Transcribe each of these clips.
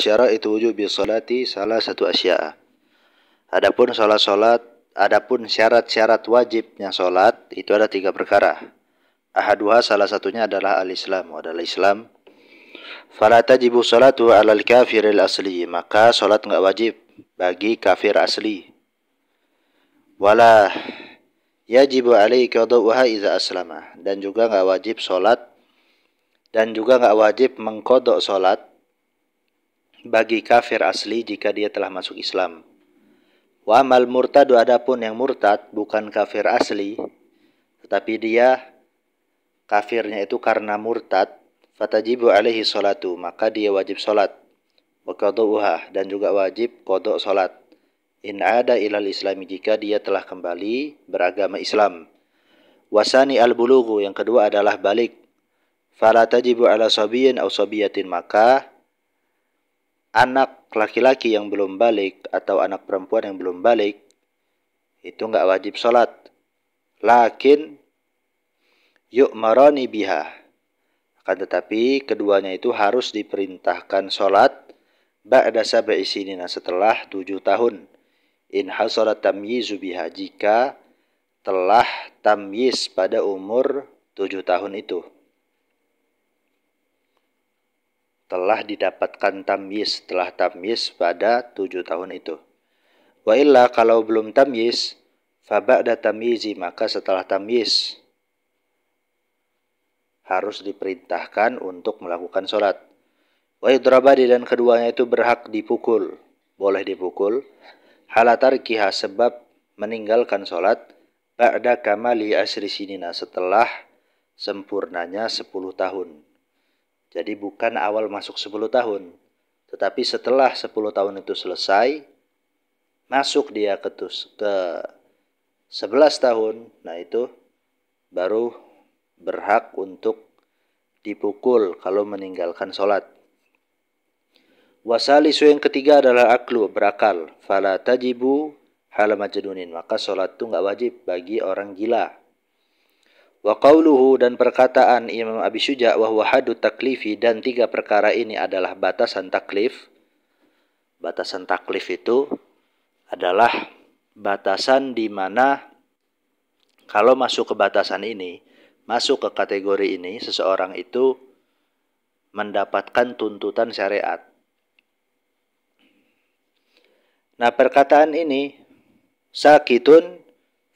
Syaraitu wujubi sholati salah satu asya'a. Adapun syarat-syarat wajibnya sholat itu ada 3 perkara. Ahaduha, salah satunya adalah al-Islam, adalah Islam. Fala tajibu sholatu alal kafiril asli, maka sholat enggak wajib bagi kafir asli. Wala yajibu alaihi qada'uha idza aslama, dan juga enggak wajib sholat dan juga enggak wajib mengqadha sholat bagi kafir asli jika dia telah masuk Islam. Wa amal murtadu, adapun yang murtad bukan kafir asli tetapi dia kafirnya itu karena murtad, fatajibu alaihi sholatu, maka dia wajib sholat. Wa qada'uha, dan juga wajib qadha sholat. In ada ilal islami, jika dia telah kembali beragama Islam. Wasani al-bulughu, yang kedua adalah balik. Fala tajibu ala sabiyin aw sabiyatin, maka anak laki-laki yang belum balik atau anak perempuan yang belum balik itu enggak wajib sholat. Lakin yu'marani biha, akan tetapi keduanya itu harus diperintahkan sholat ba'da sab'i sinina, setelah 7 tahun. In hasarat tamyizu biha, jika telah tamyiz pada umur 7 tahun itu, telah didapatkan tamyiz, telah tamyiz pada 7 tahun itu. Wa illa, kalau belum tamyiz, fa ba'da tamyizi, maka setelah tamyiz harus diperintahkan untuk melakukan sholat. Wa idrabadi, dan keduanya itu berhak dipukul, boleh dipukul. Halatarkiha, sebab meninggalkan sholat. Ba'da kamali asri sinina, setelah sempurnanya 10 tahun. Jadi bukan awal masuk 10 tahun, tetapi setelah 10 tahun itu selesai, masuk dia ke 11 tahun, nah itu baru berhak untuk dipukul kalau meninggalkan sholat. Wasalisu, yang ketiga adalah aklu, berakal. Fala tajibu hala majnunin, maka sholat itu enggak wajib bagi orang gila. Wa qauluhu, dan perkataan Imam Abi Syuja, wa huwa hadut taklifi, dan 3 perkara ini adalah batasan taklif. Batasan taklif itu adalah batasan di mana kalau masuk ke batasan ini, masuk ke kategori ini, seseorang itu mendapatkan tuntutan syariat. Nah, perkataan ini sakitun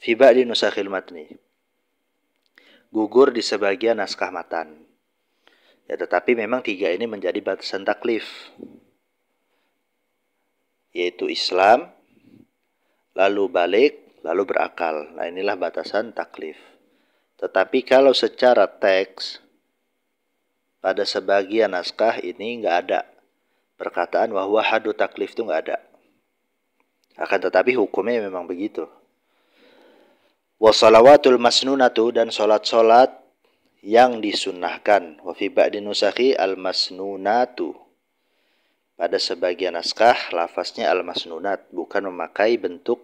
fi ba'di nusakhil matni, gugur di sebagian naskah matan. Ya, tetapi memang 3 ini menjadi batasan taklif, yaitu Islam, lalu balik, lalu berakal. Nah, inilah batasan taklif. Tetapi kalau secara teks, pada sebagian naskah ini enggak ada perkataan wahwa hadu taklif, itu enggak ada. Akan tetapi hukumnya memang begitu. Wassalawatul masnunatu, dan sholat-sholat yang disunnahkan. Wa fi ba'di nusakhi al-masnunatu, pada sebagian naskah lafaznya al-masnunat, bukan memakai bentuk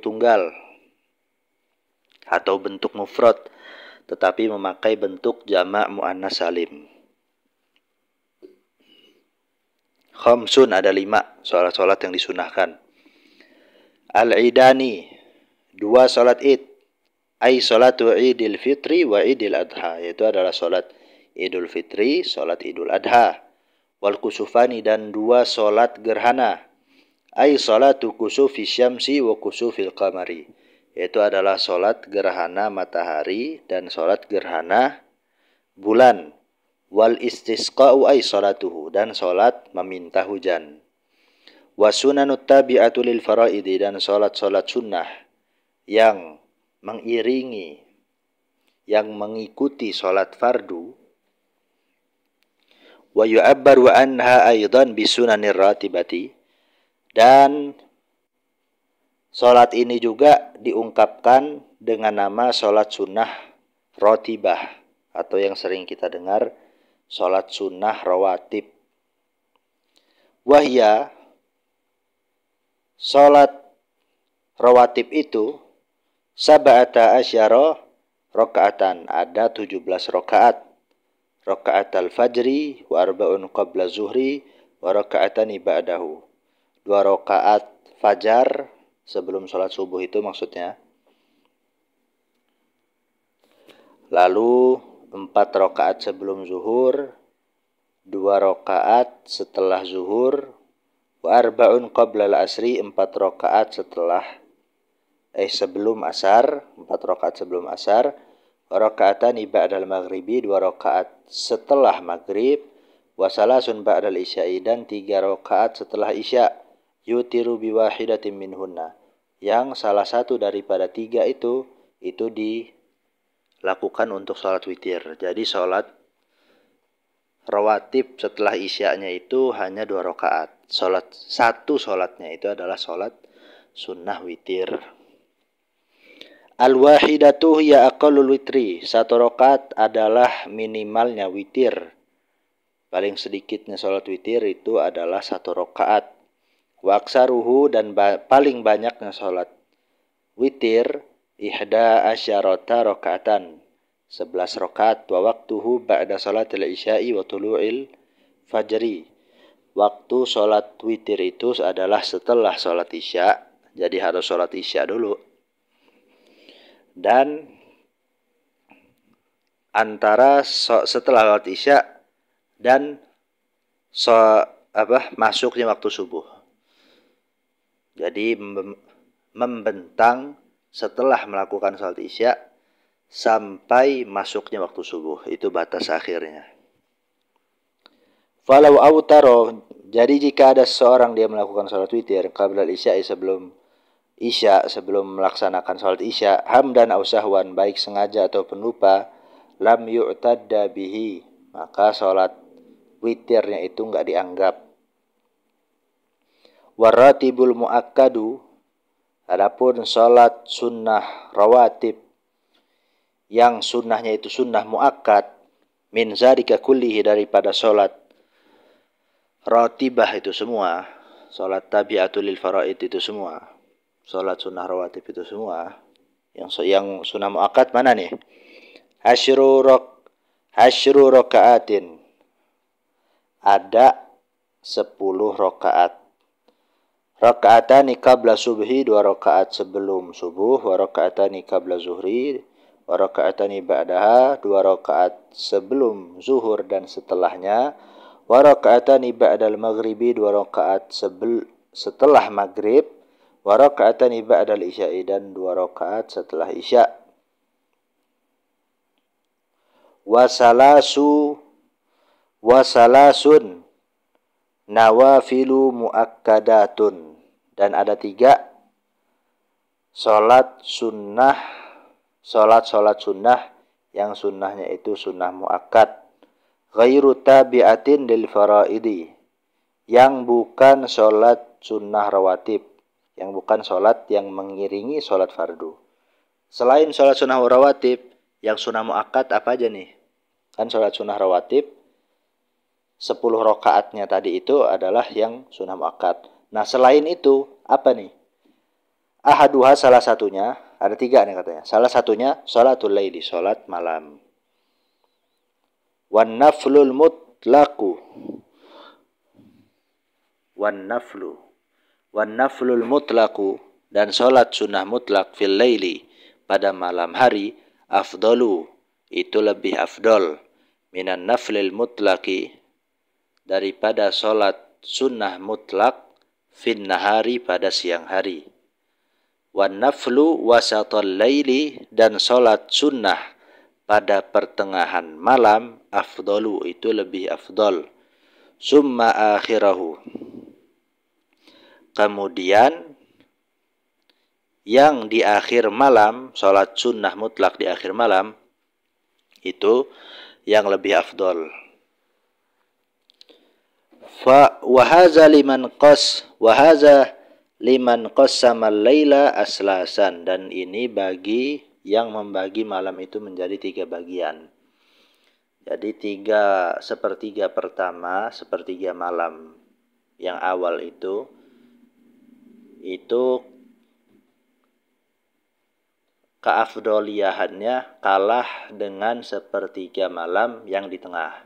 tunggal atau bentuk mufrad, tetapi memakai bentuk jamak muannas salim. Khamsun, ada 5 sholat-sholat yang disunahkan. Al-idani, 2 sholat id. Ay sholatu idil fitri wa idil adha, yaitu adalah sholat idul fitri, sholat idul adha. Wal kusufani, dan 2 sholat gerhana. Ay sholatu kusufi syamsi wa kusufil qamari, yaitu adalah sholat gerhana matahari dan sholat gerhana bulan. Wal istisqa'u ay sholatuhu, dan sholat meminta hujan. Wa sunanut tabi'atu lil faraidi, dan sholat-sholat sunnah yang mengiringi, yang mengikuti sholat fardu. Wa yu'abbaru anha aidan bisunanir ratibati, dan sholat ini juga diungkapkan dengan nama sholat sunnah rotibah, atau yang sering kita dengar sholat sunnah rawatib. Wahya, sholat rawatib itu sab'ata asyara rakaatan, ada 17 rakaat. raka'atal fajri wa arba'un qabla zuhri wa raka'atani ba'dahu. 2 rakaat fajar sebelum sholat subuh itu maksudnya. Lalu 4 rakaat sebelum zuhur, 2 rakaat setelah zuhur, wa arba'un qabla al-asri, 4 rakaat sebelum asar, 4 rakaat sebelum asar, wa raka'atani ba'dal maghribi, 2 rakaat setelah maghrib, wa salasun ba'dal isya'i, dan 3 rakaat setelah isya, yutiru biwahidatin minhunna, yang salah satu daripada 3 itu dilakukan untuk sholat witir. Jadi sholat rawatib setelah isya'nya itu hanya 2 rakaat. Sholatnya itu adalah sholat sunnah witir. Al-wahidatu hiya aqallul witri. 1 rakaat adalah minimalnya witir. Paling sedikitnya sholat witir itu adalah 1 rakaat. Wa aksaruhu, dan paling banyaknya sholat witir, ihda asyarata rakaatan, 11 rakaat. Wa waktuhu ba'da sholatil isya'i wa tulu'il fajri. Waktu sholat witir itu adalah setelah sholat isya. Jadi harus sholat isya dulu. Dan antara setelah sholat isya dan masuknya waktu subuh. Jadi membentang setelah melakukan sholat isya sampai masuknya waktu subuh. Itu batas akhirnya. Falau autaro, jadi jika ada seorang dia melakukan sholat witir qabla isya, sebelum melaksanakan sholat isya, hamdan aw sahwan, baik sengaja ataupun lupa, lam yu'tadda bihi, maka sholat witirnya itu enggak dianggap. Waratibul muakkadu, adapun sholat sunnah rawatib yang sunnahnya itu sunnah muakkad, min zalika kullihi, daripada sholat ratibah itu semua, sholat tabi'atul lil faraid itu semua, sholat sunnah rawatib itu semua. Yang sunnah muakkad mana nih? Hasyru raka'atin, ada 10 rakaat. Raka'atani qabla subhi, 2 rakaat sebelum subuh, wa raka'atani qabla zuhri, wa raka'atani ba'daha, 2 rakaat sebelum zuhur dan setelahnya, wa raka'atani ba'dal maghribi, 2 rakaat setelah maghrib, wa raka'atani ba'dal isya'i, dan 2 rakaat setelah isya. Wasalasun nawafilu muakkadatun, dan ada 3 sholat sunnah yang sunnahnya itu sunnah muakkad, ghairu tabi'atin lil faraidi, yang bukan sholat sunnah rawatib, yang bukan sholat yang mengiringi sholat fardu. Selain sholat sunnah rawatib, yang sunnah muakkad apa aja nih? Kan sholat sunnah rawatib 10 rakaatnya tadi itu adalah yang sunnah muakkad. Nah, selain itu apa nih? Ahaduha, salah satunya, ada 3 nih katanya. Salah satunya sholatul laili, sholat malam. Wan naflul mutlaqu, dan sholat sunnah mutlak fil laili, pada malam hari, afdalu, itu lebih afdol, minan naflil mutlaqi, daripada sholat sunnah mutlak fin nahari, pada siang hari. Wan naflu wasatal laili, dan sholat sunnah pada pertengahan malam, afdalu, itu lebih afdol. Summa akhirahu, kemudian yang di akhir malam, sholat sunnah mutlak di akhir malam, itu yang lebih afdol. Wahaza liman qassama al-laila aslasan, dan ini bagi yang membagi malam itu menjadi 3 bagian. Jadi 1/3 pertama, 1/3 malam yang awal itu keafdoliyahannya kalah dengan sepertiga malam yang di tengah.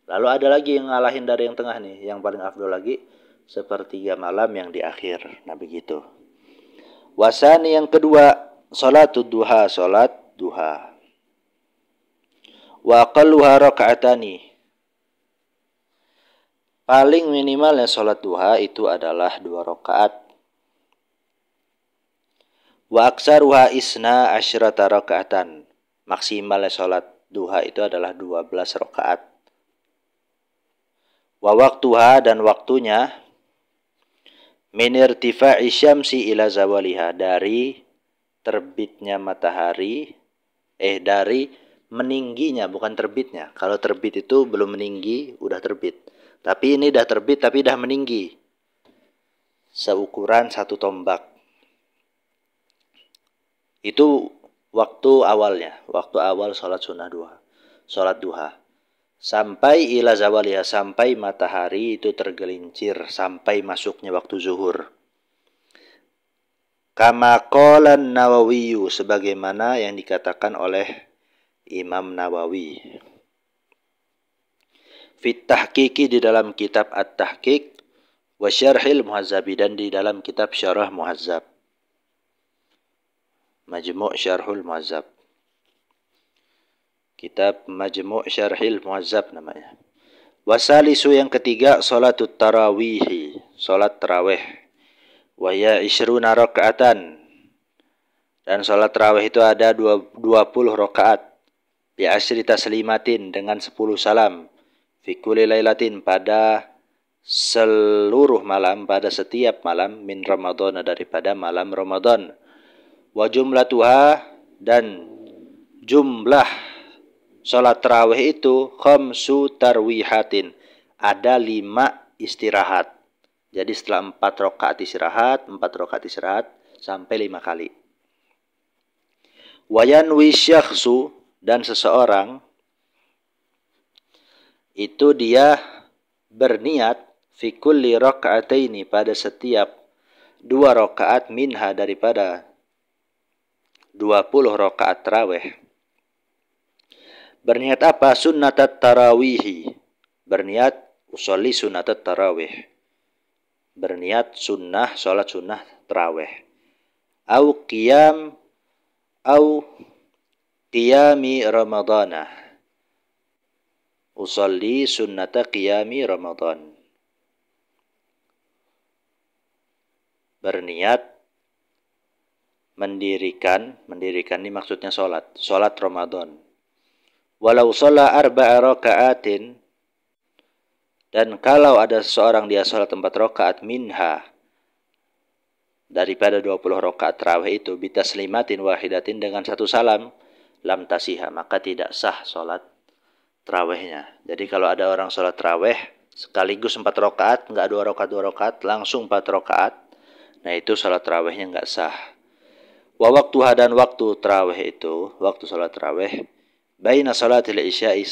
Lalu ada lagi yang ngalahin dari yang tengah nih, yang paling afdol lagi sepertiga malam yang di akhir. Nah begitu. Wasani yang kedua, salatul duha, salat duha. Wa aqalluha raka'atani. Paling minimalnya salat duha itu adalah 2 rakaat. Wa aksaruha isna asyrata raka'atan. Maksimalnya salat duha itu adalah 12 rakaat. Wa waktuha dan waktunya min irtifa'i syamsi ila zawaliha, dari terbitnya matahari, dari meningginya, bukan terbitnya. Kalau terbit itu belum meninggi, udah terbit. Tapi ini udah terbit, tapi udah meninggi. Seukuran 1 tombak. Itu waktu awalnya, waktu awal sholat sunnah duha, sholat duha. Sampai ila zawaliha, sampai matahari itu tergelincir, sampai masuknya waktu zuhur. Kama qala Nawawi, sebagaimana yang dikatakan oleh Imam Nawawi. Fit tahqiqi, di dalam kitab At-Tahqiq, wa syarhil muhazzabi, dan di dalam kitab Syarah Muhazzab. Majmu' Syarhul Muhazzab. Kitab Majmu' Syarhil Muhazzab namanya. Wasalisu yang ketiga, salatut tarawihi, salat tarawih. Wa ya isyruna raka'atan. Dan salat tarawih itu ada 20 rakaat. Bi asyri taslimatin, dengan 10 salam. Fi kulli lailatin, pada seluruh malam, pada setiap malam, min Ramadan, daripada malam Ramadan. Wa jumlatuha, dan jumlah salat tarawih itu khamsu tarwihatin, ada 5 istirahat. Jadi setelah 4 rakaat istirahat, 4 rakaat istirahat sampai 5 kali. Wa yanwi syakhsu, dan seseorang itu dia berniat fi kulli raka'ataini, pada setiap 2 rakaat, minha, daripada 20 rakaat tarawih. Berniat apa? Sunnatat tarawihi. Berniat usolli sunnatat tarawih. Berniat sunnah, salat sunnah tarawih. Au qiyami ramadana. Usolli sunnata qiyami ramadan. Berniat mendirikan ini maksudnya salat Ramadan. Walau sholat 4 raka'atin, dan kalau ada seseorang dia salat 4 rakaat, minha, daripada 20 rakaat tarawih itu, bitaslimatin wahidatin, dengan 1 salam, lam tasiha, maka tidak sah salat tarawihnya. Jadi kalau ada orang salat tarawih sekaligus 4 rakaat, enggak 2 rakaat, langsung 4 rakaat, nah itu salat tarawihnya enggak sah. Wa waktuha, dan waktu tarawih itu, waktu salat tarawih, baina salatil isya'i,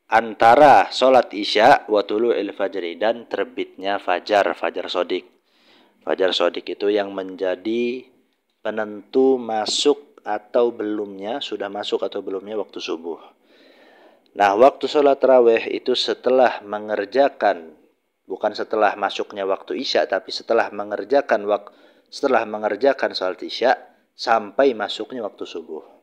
antara salat isya wa tulu'il fajri, dan terbitnya fajar shadiq. Fajar shadiq itu yang menjadi penentu masuk atau belumnya, sudah masuk atau belumnya waktu subuh. Nah, waktu salat tarawih itu setelah mengerjakan, bukan setelah masuknya waktu isya, tapi setelah mengerjakan salat isya sampai masuknya waktu subuh.